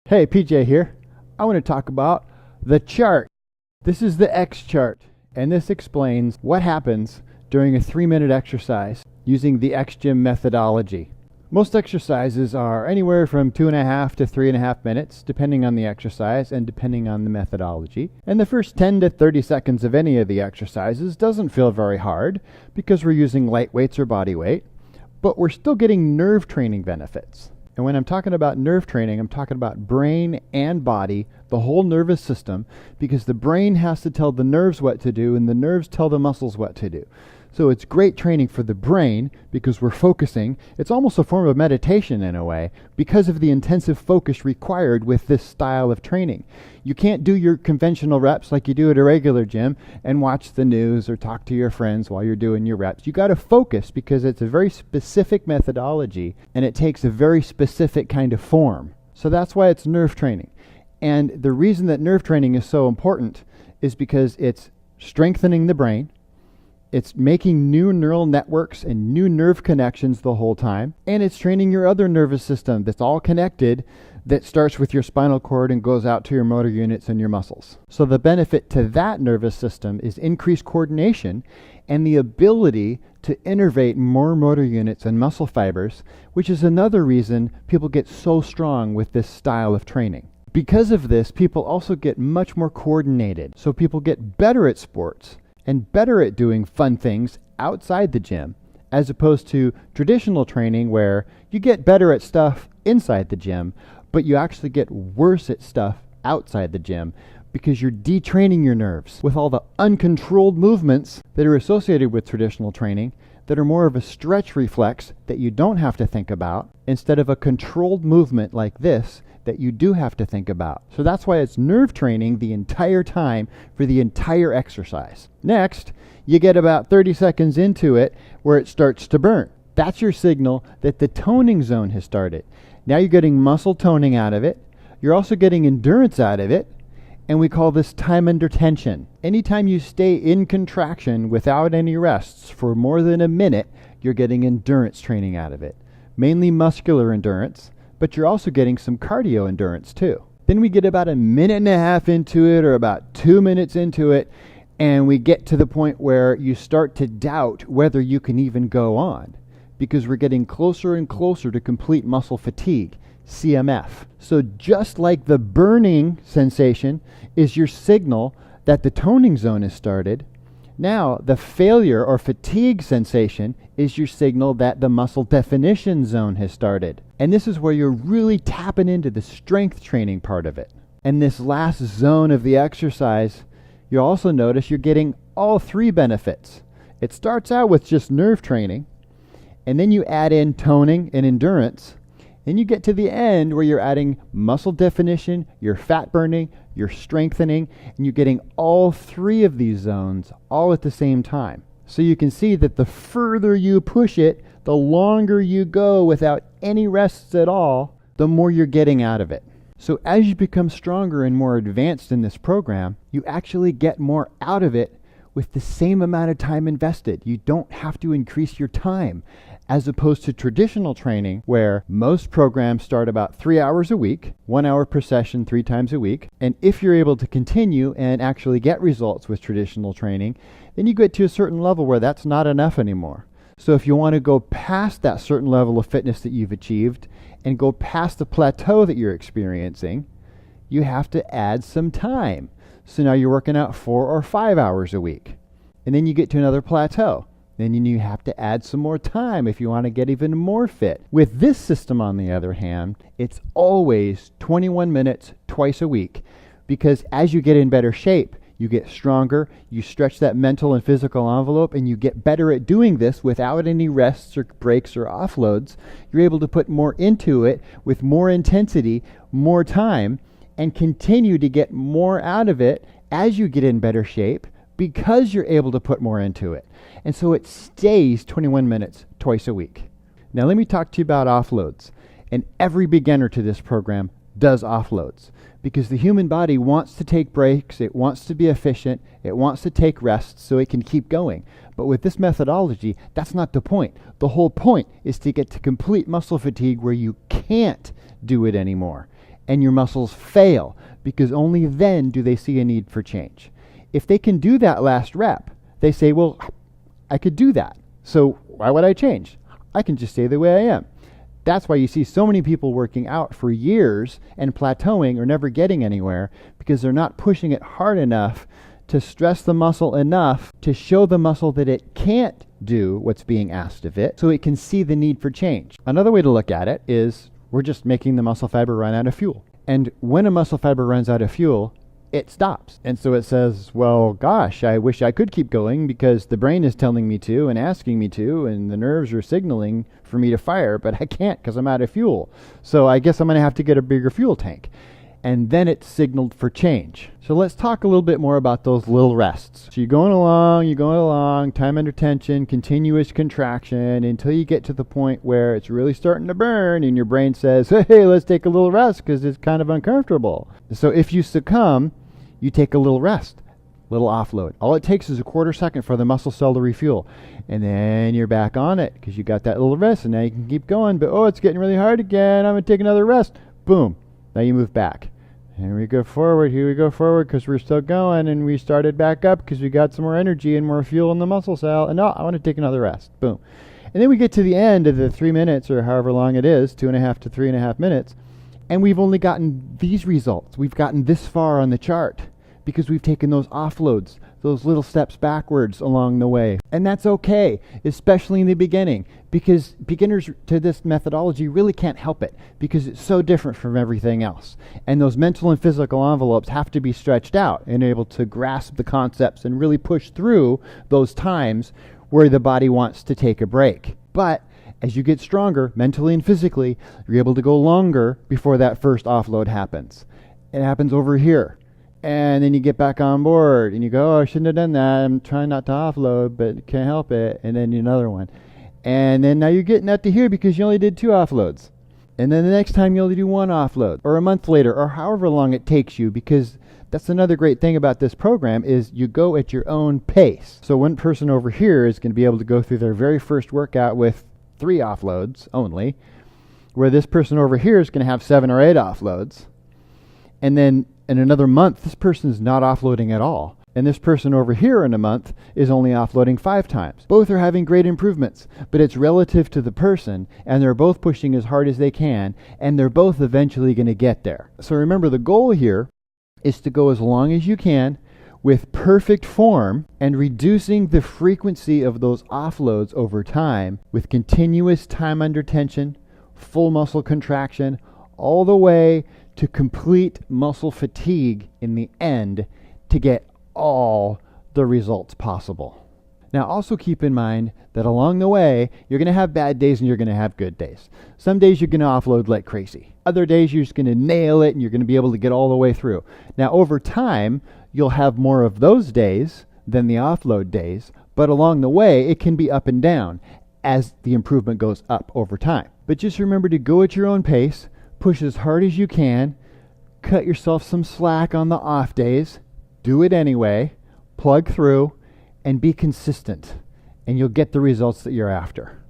Hey, PJ here. I want to talk about the chart. This is the X chart, and this explains what happens during a 3-minute exercise using the X Gym methodology. Most exercises are anywhere from 2.5 to 3.5 minutes, depending on the exercise and depending on the methodology. And the first 10 to 30 seconds of any of the exercises doesn't feel very hard because we're using light weights or body weight, but we're still getting nerve training benefits. And when I'm talking about nerve training, I'm talking about brain and body, the whole nervous system, because the brain has to tell the nerves what to do and the nerves tell the muscles what to do. So it's great training for the brain because we're focusing. It's almost a form of meditation in a way because of the intensive focus required with this style of training. You can't do your conventional reps like you do at a regular gym and watch the news or talk to your friends while you're doing your reps. You got to focus because it's a very specific methodology and it takes a very specific kind of form. So that's why it's nerve training. And the reason that nerve training is so important is because it's strengthening the brain. It's making new neural networks and new nerve connections the whole time. And it's training your other nervous system that's all connected, that starts with your spinal cord and goes out to your motor units and your muscles. So the benefit to that nervous system is increased coordination and the ability to innervate more motor units and muscle fibers, which is another reason people get so strong with this style of training. Because of this, people also get much more coordinated. So people get better at sports and better at doing fun things outside the gym, as opposed to traditional training where you get better at stuff inside the gym, but you actually get worse at stuff outside the gym because you're detraining your nerves with all the uncontrolled movements that are associated with traditional training that are more of a stretch reflex that you don't have to think about instead of a controlled movement like this that you do have to think about. So that's why it's nerve training the entire time for the entire exercise. Next, you get about 30 seconds into it where it starts to burn. That's your signal that the toning zone has started. Now you're getting muscle toning out of it. You're also getting endurance out of it. And we call this time under tension. Anytime you stay in contraction without any rests for more than a minute, you're getting endurance training out of it. Mainly muscular endurance, but you're also getting some cardio endurance too. Then we get about 1.5 minutes into it or about 2 minutes into it, and we get to the point where you start to doubt whether you can even go on because we're getting closer and closer to complete muscle fatigue, CMF. So just like the burning sensation is your signal that the toning zone has started, now the failure or fatigue sensation is your signal that the muscle definition zone has started. And this is where you're really tapping into the strength training part of it. And this last zone of the exercise, you'll also notice you're getting all 3 benefits. It starts out with just nerve training, and then you add in toning and endurance. Then you get to the end where you're adding muscle definition, you're fat burning, you're strengthening, and you're getting all 3 of these zones all at the same time. So you can see that the further you push it, the longer you go without any rests at all, the more you're getting out of it. So as you become stronger and more advanced in this program, you actually get more out of it with the same amount of time invested. You don't have to increase your time, as opposed to traditional training where most programs start about 3 hours a week, 1 hour per session 3 times a week. And if you're able to continue and actually get results with traditional training, then you get to a certain level where that's not enough anymore. So if you want to go past that certain level of fitness that you've achieved and go past the plateau that you're experiencing, you have to add some time. So now you're working out 4 or 5 hours a week. And then you get to another plateau. Then you have to add some more time if you want to get even more fit. With this system, on the other hand, it's always 21 minutes twice a week, because as you get in better shape, you get stronger, you stretch that mental and physical envelope, and you get better at doing this without any rests or breaks or offloads. You're able to put more into it with more intensity, more time, and continue to get more out of it as you get in better shape because you're able to put more into it. And so it stays 21 minutes twice a week. Now let me talk to you about offloads. And every beginner to this program does offloads because the human body wants to take breaks, it wants to be efficient, it wants to take rests so it can keep going. But with this methodology, that's not the point. The whole point is to get to complete muscle fatigue where you can't do it anymore. and your muscles fail, because only then do they see a need for change. If they can do that last rep, they say, well, I could do that, so why would I change? I can just stay the way I am. That's why you see so many people working out for years and plateauing or never getting anywhere, because they're not pushing it hard enough to stress the muscle enough to show the muscle that it can't do what's being asked of it, so it can see the need for change. Another way to look at it is we're just making the muscle fiber run out of fuel. And when a muscle fiber runs out of fuel, it stops. And so it says, well, gosh, I wish I could keep going because the brain is telling me to and asking me to, and the nerves are signaling for me to fire, but I can't because I'm out of fuel. So I guess I'm going to have to get a bigger fuel tank. And then it's signaled for change. So let's talk a little bit more about those little rests. So you're going along, time under tension, continuous contraction, until you get to the point where it's really starting to burn and your brain says, hey, let's take a little rest because it's kind of uncomfortable. So if you succumb, you take a little rest, little offload. All it takes is a quarter second for the muscle cell to refuel. And then you're back on it because you got that little rest, and now you can keep going. But oh, it's getting really hard again. I'm going to take another rest. Boom. Now you move back. Here we go forward because we're still going, and we started back up because we got some more energy and more fuel in the muscle cell. And no, I want to take another rest. Boom. And then we get to the end of the 3 minutes or however long it is, 2.5 to 3.5 minutes, and we've only gotten these results. We've gotten this far on the chart because we've taken those offloads, those little steps backwards along the way. And that's okay, especially in the beginning, because beginners to this methodology really can't help it because it's so different from everything else. And those mental and physical envelopes have to be stretched out and able to grasp the concepts and really push through those times where the body wants to take a break. But as you get stronger mentally and physically, you're able to go longer before that first offload happens. It happens over here. And then you get back on board and you go, oh, I shouldn't have done that. I'm trying not to offload, but can't help it. And then another one. And then now you're getting up to here because you only did 2 offloads. And then the next time you only do 1 offload, or a month later, or however long it takes you, because that's another great thing about this program is you go at your own pace. So one person over here is going to be able to go through their very first workout with 3 offloads only, where this person over here is going to have 7 or 8 offloads. And then in another month, this person is not offloading at all. And this person over here in a month is only offloading 5 times. Both are having great improvements, but it's relative to the person, and they're both pushing as hard as they can, and they're both eventually going to get there. So remember, the goal here is to go as long as you can with perfect form and reducing the frequency of those offloads over time with continuous time under tension, full muscle contraction, all the way to complete muscle fatigue in the end to get all the results possible. Now also keep in mind that along the way, you're going to have bad days and you're going to have good days. Some days you're going to offload like crazy. Other days you're just going to nail it and you're going to be able to get all the way through. Now over time, you'll have more of those days than the offload days, but along the way, it can be up and down as the improvement goes up over time. But just remember to go at your own pace, push as hard as you can, cut yourself some slack on the off days, do it anyway, plug through, and be consistent, and you'll get the results that you're after.